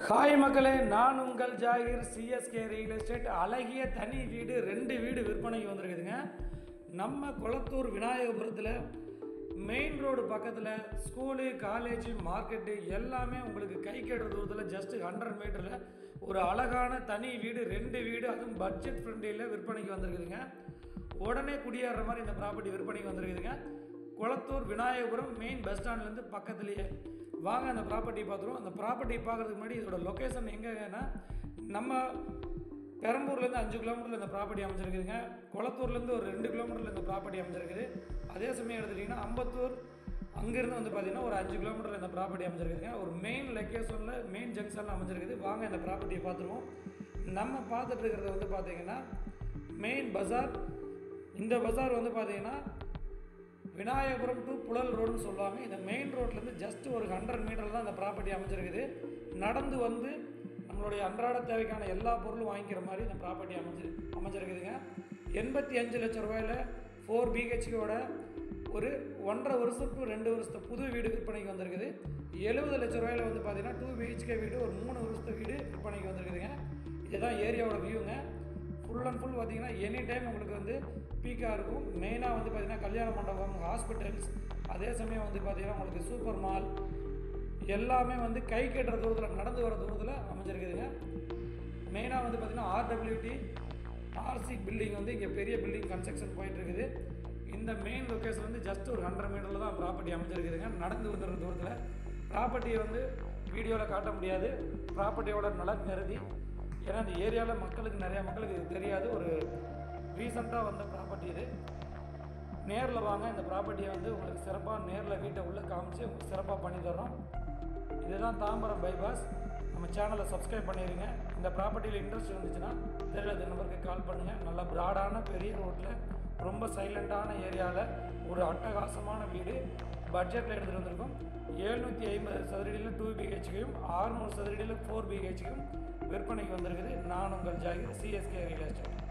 Hi மக்களே, நான் உங்கள் ஜாகிர். சிஎஸ்கே ரியல் எஸ்டேட் அழகிய தனி வீடு 2 வீடு விற்பனைக்கு வந்திருக்குதுங்க. நம்ம கொளத்தூர் விநாயகபுரத்தில் மெயின் ரோடு பக்கத்தில் ஸ்கூலு, காலேஜு, மார்க்கெட்டு எல்லாமே உங்களுக்கு கை கட்டுற தூரத்தில் ஜஸ்ட்டு 100 மீட்டரில் ஒரு அழகான தனி வீடு 2 வீடு, அதுவும் பட்ஜெட் ஃப்ரெண்ட்லியில் விற்பனைக்கு வந்திருக்குதுங்க. உடனே குடியேற மாதிரி இந்த ப்ராப்பர்ட்டி விற்பனைக்கு வந்திருக்குதுங்க. கொளத்தூர் விநாயகபுரம் மெயின் பஸ் ஸ்டாண்ட்லேருந்து பக்கத்துலேயே. வாங்க அந்த ப்ராப்பர்ட்டி பார்த்துருவோம். அந்த ப்ராப்பர்ட்டி பார்க்குறதுக்கு முன்னாடி இதோட லொக்கேஷன் எங்கேன்னா, நம்ம பெரம்பூர்லேருந்து 5 கிலோமீட்டரில் இந்த ப்ராப்பர்ட்டி அமைஞ்சிருக்குதுங்க. கொளத்தூர்லேருந்து ஒரு 2 கிலோமீட்டரில் இந்த ப்ராப்பர்ட்டி அமைஞ்சிருக்குது. அதே சமயம் எடுத்துட்டிங்கன்னா அம்பத்தூர் அங்கேருந்து வந்து பார்த்திங்கன்னா ஒரு 5 கிலோமீட்டரில் இந்த ப்ராப்பர்ட்டி அமைஞ்சிருக்குதுங்க. ஒரு மெயின் லொக்கேஷனில் மெயின் ஜங்ஷனில் அமைஞ்சிருக்குது. வாங்க இந்த ப்ராப்பர்ட்டியை பார்த்துருவோம். நம்ம பார்த்துட்டு இருக்கிறது வந்து பார்த்திங்கன்னா மெயின் பஜார். இந்த பஜார் வந்து பார்த்திங்கன்னா விநாயகபுரம் டு புழல் ரோடுன்னு சொல்லுவாங்க. இந்த மெயின் ரோட்லேருந்து ஜஸ்ட் ஒரு 100 மீட்டரில் தான் இந்த ப்ராப்பர்ட்டி அமைஞ்சிருக்குது. நடந்து வந்து நம்மளுடைய அன்றாட தேவைக்கான எல்லா பொருளும் வாங்கிக்கிற மாதிரி இந்த ப்ராப்பர்ட்டி அமைஞ்சிருக்குதுங்க. 85 லட்சம் ரூபாயில் 4 BHKோட ஒரு 1.5 வருஷம் டு 2 வருஷத்து புது வீடு விற்பனைக்கு வந்திருக்குது. 70 லட்சம் ரூபாயில் வந்து பார்த்திங்கன்னா 2 BHK வீடு, ஒரு 3 வருஷத்து வீடு விற்பனைக்கு வந்திருக்குதுங்க. இதுதான் ஏரியாவோட வியூங்க. ஃபுல் அண்ட் ஃபுல் பார்த்திங்கன்னா எனி டைம் உங்களுக்கு வந்து பீக்காக இருக்கும். மெயினாக வந்து பார்த்திங்கன்னா கல்யாண மண்டபம், ஹாஸ்பிட்டல்ஸ், அதே சமயம் வந்து பார்த்திங்கன்னா உங்களுக்கு சூப்பர் மால் எல்லாமே வந்து கை கட்டுற தூரத்தில், நடந்து வர தூரத்தில் அமைஞ்சிருக்குதுங்க. மெயினாக வந்து பார்த்திங்கன்னா RWT RC பில்டிங் வந்து இங்கே பெரிய பில்டிங் கன்ஸ்ட்ரக்ஷன் போயிட்டுருக்குது. இந்த மெயின் லொக்கேஷன் வந்து ஜஸ்ட் ஒரு 100 மீட்டரில் தான் ப்ராப்பர்ட்டி அமைஞ்சிருக்குதுங்க. நடந்து வந்துடுற தூரத்தில். ப்ராப்பர்ட்டியை வந்து வீடியோவில் காட்ட முடியாது, ப்ராப்பர்ட்டியோட நலன் கருதி. ஏன்னா இந்த ஏரியாவில் நிறையா மக்களுக்கு இது தெரியாது. ஒரு ரீசெண்டாக வந்த ப்ராப்பர்ட்டி இது. நேரில் வாங்க, இந்த ப்ராப்பர்ட்டியை வந்து உங்களுக்கு சிறப்பாக நேரில் வீட்டை உள்ளே காமிச்சு உங்களுக்கு சிறப்பாக பண்ணி தரோம். இதுதான் தாம்பரம் பைபாஸ். நம்ம சேனலை சப்ஸ்கிரைப் பண்ணிடுங்க. இந்த ப்ராப்பர்ட்டியில் இன்ட்ரெஸ்ட் இருந்துச்சுன்னா தெரியாத நம்பருக்கு கால் பண்ணுங்கள். நல்ல ப்ராடான பெரிய ரோட்டில் ரொம்ப சைலண்ட்டான ஏரியாவில் ஒரு அட்டகாசமான வீடு பட்ஜெட்டில் எடுத்துகிட்டு வந்திருக்கோம். 750 சதுரடியில் 2 BHKயும் 600 சதுரடியில் 4 BHKயும் விற்பனைக்கு வந்திருக்குது. நான் உங்கள் ஜாகிர், சிஎஸ்கே ரியல் எஸ்டேட்.